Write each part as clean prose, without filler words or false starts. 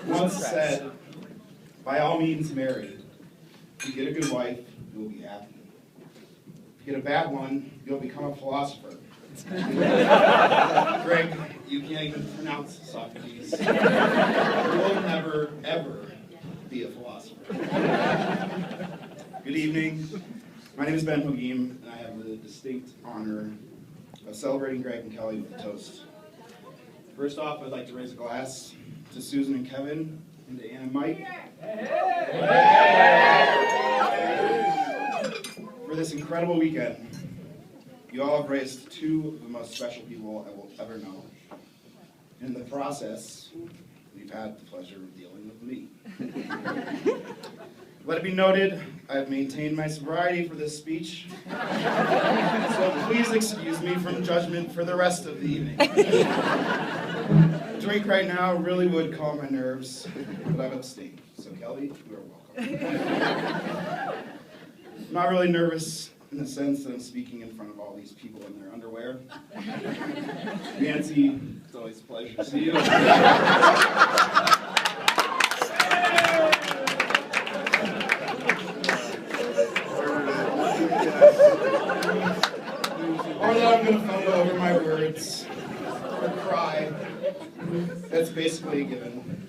Once said, by all means marry. If you get a good wife, you'll be happy. If you get a bad one, you'll become a philosopher. Greg, you can't even pronounce Socrates. You will never, ever be a philosopher. Good evening. My name is Ben Hogim, and I have the distinct honor of celebrating Greg and Kelly with a toast. First off, I'd like to raise a glass to Susan and Kevin, and to Ann and Mike. For this incredible weekend, you all have raised two of the most special people I will ever know. In the process, we've had the pleasure of dealing with me. Let it be noted, I've maintained my sobriety for this speech, so please excuse me from judgment for the rest of the evening. A drink right now really would calm my nerves, but I've abstained. So Kelly, you are welcome. I'm not really nervous in the sense that I'm speaking in front of all these people in their underwear. Nancy, it's always a pleasure to see you. Or that I'm going to fumble over my words, or cry. That's basically a given.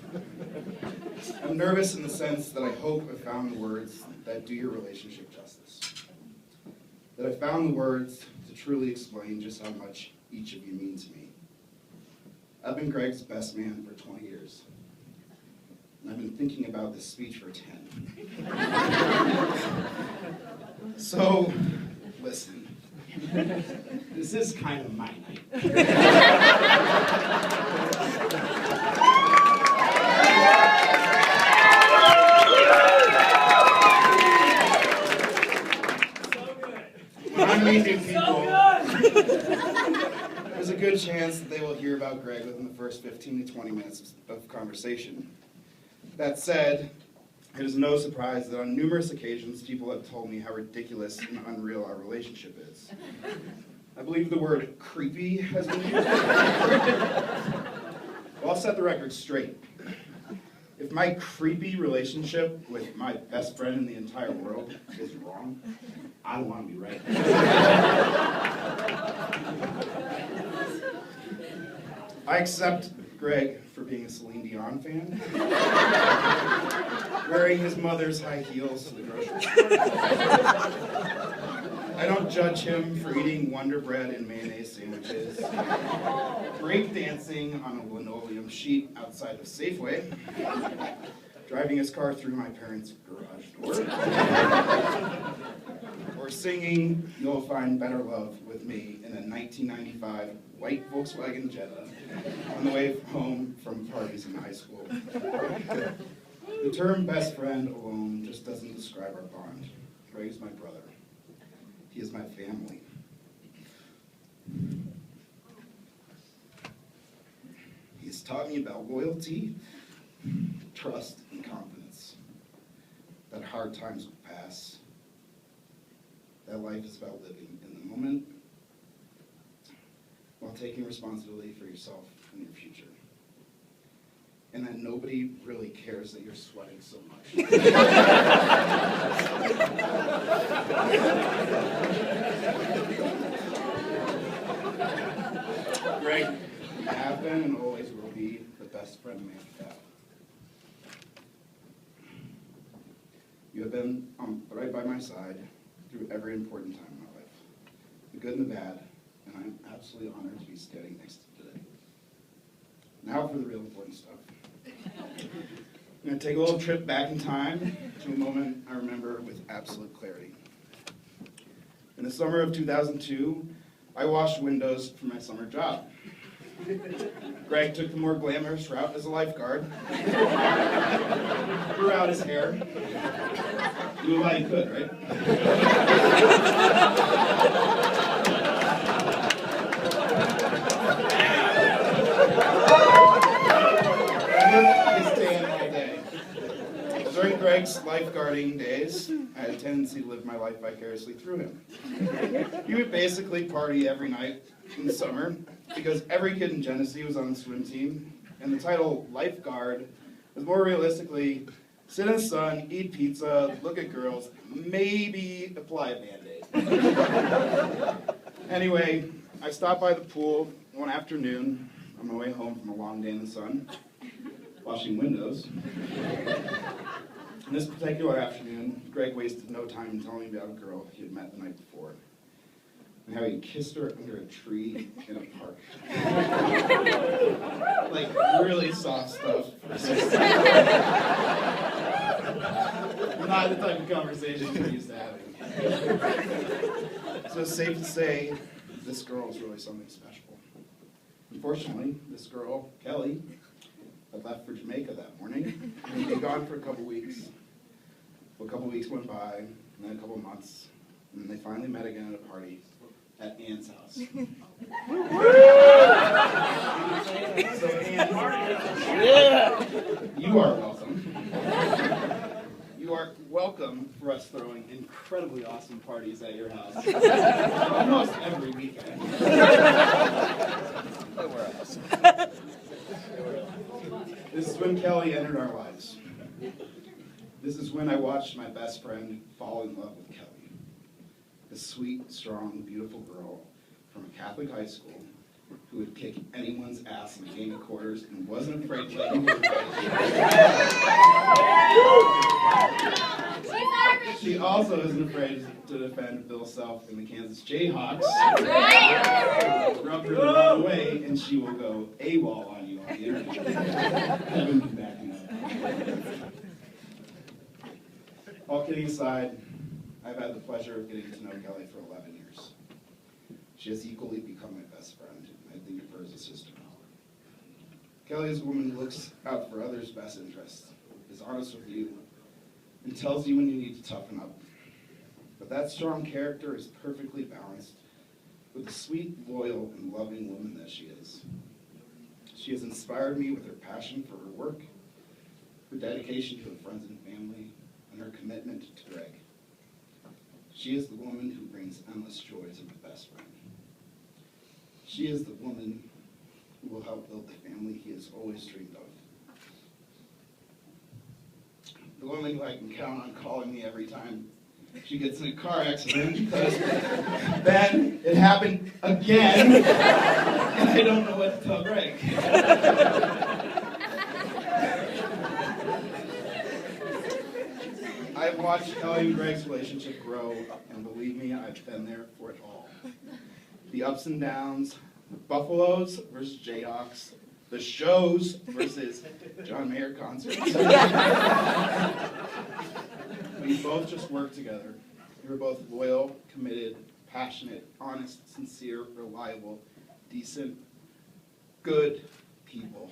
I'm nervous in the sense that I hope I found the words that do your relationship justice. That I found the words to truly explain just how much each of you mean to me. I've been Greg's best man for 20 years. And I've been thinking about this speech for 10. So, listen. This is kind of my night. When I meet new people, there's a good chance that they will hear about Greg within the first 15 to 20 minutes of conversation. That said, it is no surprise that on numerous occasions people have told me how ridiculous and unreal our relationship is. I believe the word creepy has been used. Well, I'll set the record straight. If my creepy relationship with my best friend in the entire world is wrong, I don't want to be right. I accept Greg for being a Celine Dion fan, wearing his mother's high heels to the grocery store. I don't judge him for eating Wonder Bread and mayonnaise sandwiches, break dancing on a linoleum sheet outside of Safeway, driving his car through my parents' garage door, or singing You'll Find Better Love with me in a 1995 white Volkswagen Jetta on the way home from parties in high school. The term best friend alone just doesn't describe our bond. Greg is my brother. He is my family. He has taught me about loyalty, trust, and confidence. That hard times will pass. That life is about living in the moment while taking responsibility for yourself and your future. And that nobody really cares that you're sweating so much. Greg, you have been and always will be the best friend a man could have. You have been right by my side through every important time in my life, the good and the bad, and I'm absolutely honored to be standing next to you today. Now for the real important stuff. I'm going to take a little trip back in time to a moment I remember with absolute clarity. In the summer of 2002, I washed windows for my summer job. Greg took the more glamorous route as a lifeguard, grew out his hair, do what he could, right? During Greg's lifeguarding days, I had a tendency to live my life vicariously through him. He would basically party every night in the summer because every kid in Genesee was on the swim team, and the title Lifeguard was more realistically sit in the sun, eat pizza, look at girls, maybe apply a Band-Aid. Anyway, I stopped by the pool one afternoon on my way home from a long day in the sun, washing windows. And this particular afternoon, Greg wasted no time in telling me about a girl he had met the night before, and how he kissed her under a tree in a park. Like, really soft stuff. Not the type of conversation we're used to having. So it's safe to say, this girl is really something special. Unfortunately, this girl, Kelly, had left for Jamaica that morning, and had been gone for a couple weeks. Well, a couple weeks went by, and then a couple months, and then they finally met again at a party at Ann's house. So Ann, you are welcome. You are welcome for us throwing incredibly awesome parties at your house. Almost every weekend. They were awesome. This is when Kelly entered our lives. This is when I watched my best friend fall in love with Kelly. A sweet, strong, beautiful girl from a Catholic high school who would kick anyone's ass in a game of quarters and wasn't afraid to let you win. She also isn't afraid to defend Bill Self in the Kansas Jayhawks. Rub her the wrong way, and she will go AWOL on you on the internet. Haven't been backing up. All kidding aside, I've had the pleasure of getting to know Kelly for 11 years. She has equally become my best friend, and I think of her as a sister. Kelly is a woman who looks out for others' best interests, is honest with you, and tells you when you need to toughen up. But that strong character is perfectly balanced with the sweet, loyal, and loving woman that she is. She has inspired me with her passion for her work, her dedication to her friends and family, and her commitment to Greg. She is the woman who brings endless joy to my best friend. She is the woman who will help build the family he has always dreamed of. The woman who I can count on calling me every time she gets in a car accident, because then it happened again, and I don't know what to tell Greg. I've watched Kelly and Greg's relationship grow, and believe me, I've been there for it all. The ups and downs, the Buffaloes versus Jayhawks, the shows versus John Mayer concerts. We both just worked together. We were both loyal, committed, passionate, honest, sincere, reliable, decent, good people.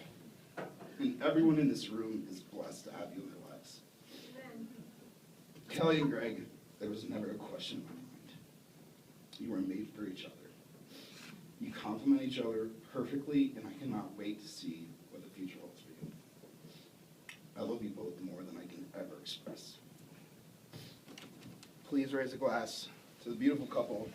And everyone in this room is blessed to have you in their lives. Amen. Kelly and Greg, there was never a question in my mind. You were made for each other. You complement each other perfectly, and I cannot wait to see what the future holds for you. I love you both more than I can ever express. Please raise a glass to the beautiful couple.